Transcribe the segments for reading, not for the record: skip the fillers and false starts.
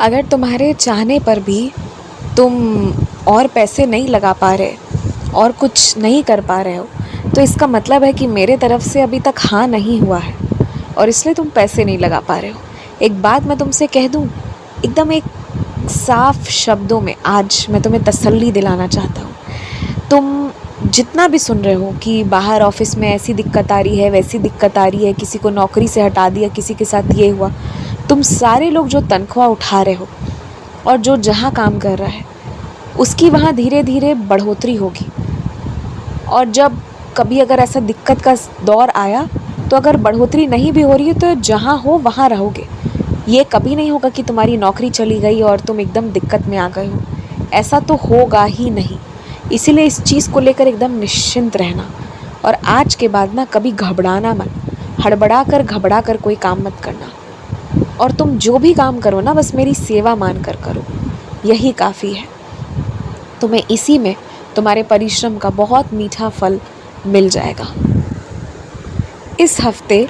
अगर तुम्हारे चाहने पर भी तुम और पैसे नहीं लगा पा रहे और कुछ नहीं कर पा रहे हो, तो इसका मतलब है कि मेरे तरफ से अभी तक हाँ नहीं हुआ है और इसलिए तुम पैसे नहीं लगा पा रहे हो। एक बात मैं तुमसे कह दूँ, एकदम एक साफ शब्दों में आज मैं तुम्हें तसल्ली दिलाना चाहता हूँ। तुम जितना भी सुन रहे हो कि बाहर ऑफिस में ऐसी दिक्कत आ रही है, वैसी दिक्कत आ रही है, किसी को नौकरी से हटा दिया, किसी के साथ ये हुआ, तुम सारे लोग जो तनख्वाह उठा रहे हो और जो जहाँ काम कर रहा है उसकी वहाँ धीरे धीरे बढ़ोतरी होगी। और जब कभी अगर ऐसा दिक्कत का दौर आया तो अगर बढ़ोतरी नहीं भी हो रही है तो जहाँ हो वहाँ रहोगे। ये कभी नहीं होगा कि तुम्हारी नौकरी चली गई और तुम एकदम दिक्कत में आ गए हो, ऐसा तो होगा ही नहीं। इसीलिए इस चीज़ को लेकर एकदम निश्चिंत रहना और आज के बाद ना कभी घबराना मत, हड़बड़ा कर घबरा कर कोई काम मत करना। और तुम जो भी काम करो ना बस मेरी सेवा मान कर करो, यही काफ़ी है। तुम्हें इसी में तुम्हारे परिश्रम का बहुत मीठा फल मिल जाएगा। इस हफ्ते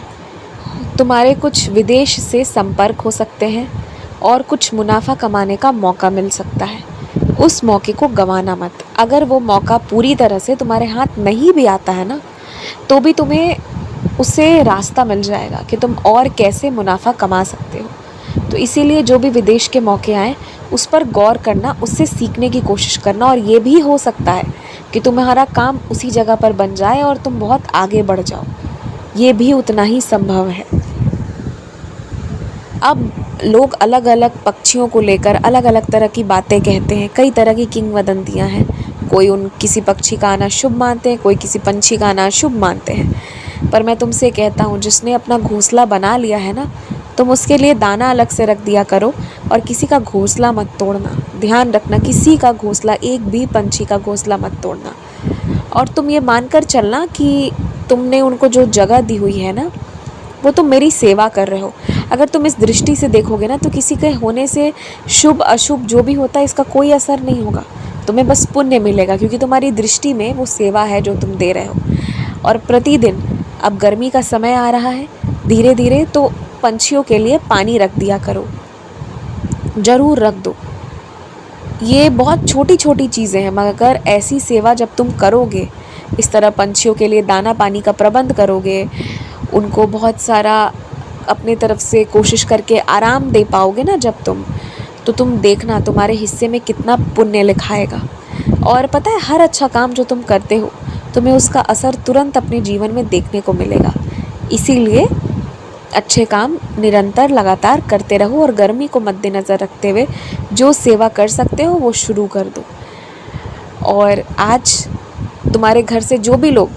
तुम्हारे कुछ विदेश से संपर्क हो सकते हैं और कुछ मुनाफा कमाने का मौका मिल सकता है। उस मौके को गंवाना मत। अगर वो मौका पूरी तरह से तुम्हारे हाथ नहीं भी आता है ना, तो भी तुम्हें उससे रास्ता मिल जाएगा कि तुम और कैसे मुनाफा कमा सकते हो। तो इसीलिए जो भी विदेश के मौके आएँ उस पर गौर करना, उससे सीखने की कोशिश करना, और ये भी हो सकता है कि तुम्हारा काम उसी जगह पर बन जाए और तुम बहुत आगे बढ़ जाओ। ये भी उतना ही संभव है। अब लोग अलग अलग पक्षियों को लेकर अलग अलग तरह की बातें कहते हैं, कई तरह की किंवदंतियाँ हैं। कोई किसी पक्षी का आना शुभ मानते हैं, कोई किसी पंछी का आना शुभ मानते हैं। पर मैं तुमसे कहता हूँ, जिसने अपना घोंसला बना लिया है ना, तुम उसके लिए दाना अलग से रख दिया करो और किसी का घोंसला मत तोड़ना। ध्यान रखना, किसी का घोंसला, एक भी पंछी का घोंसला मत तोड़ना। और तुम ये मानकर चलना कि तुमने उनको जो जगह दी हुई है ना, वो तुम मेरी सेवा कर रहे हो। अगर तुम इस दृष्टि से देखोगे ना, तो किसी के होने से शुभ अशुभ जो भी होता है इसका कोई असर नहीं होगा। तुम्हें बस पुण्य मिलेगा, क्योंकि तुम्हारी दृष्टि में वो सेवा है जो तुम दे रहे हो। और प्रतिदिन, अब गर्मी का समय आ रहा है धीरे धीरे, तो पंछियों के लिए पानी रख दिया करो, ज़रूर रख दो। ये बहुत छोटी छोटी चीज़ें हैं, मगर ऐसी सेवा जब तुम करोगे, इस तरह पंछियों के लिए दाना पानी का प्रबंध करोगे, उनको बहुत सारा अपने तरफ से कोशिश करके आराम दे पाओगे ना जब तो तुम देखना तुम्हारे हिस्से में कितना पुण्य लिखाएगा। और पता है, हर अच्छा काम जो तुम करते हो तुम्हें उसका असर तुरंत अपने जीवन में देखने को मिलेगा। इसीलिए अच्छे काम निरंतर लगातार करते रहो और गर्मी को मद्देनज़र रखते हुए जो सेवा कर सकते हो वो शुरू कर दो। और आज तुम्हारे घर से जो भी लोग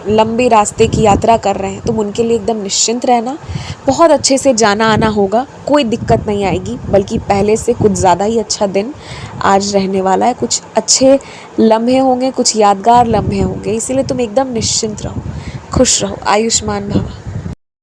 लंबे रास्ते की यात्रा कर रहे हैं, तुम उनके लिए एकदम निश्चिंत रहना। बहुत अच्छे से जाना आना होगा, कोई दिक्कत नहीं आएगी, बल्कि पहले से कुछ ज़्यादा ही अच्छा दिन आज रहने वाला है। कुछ अच्छे लम्हे होंगे, कुछ यादगार लम्हे होंगे, इसीलिए तुम एकदम निश्चिंत रहो, खुश रहो, आयुष्मान भव।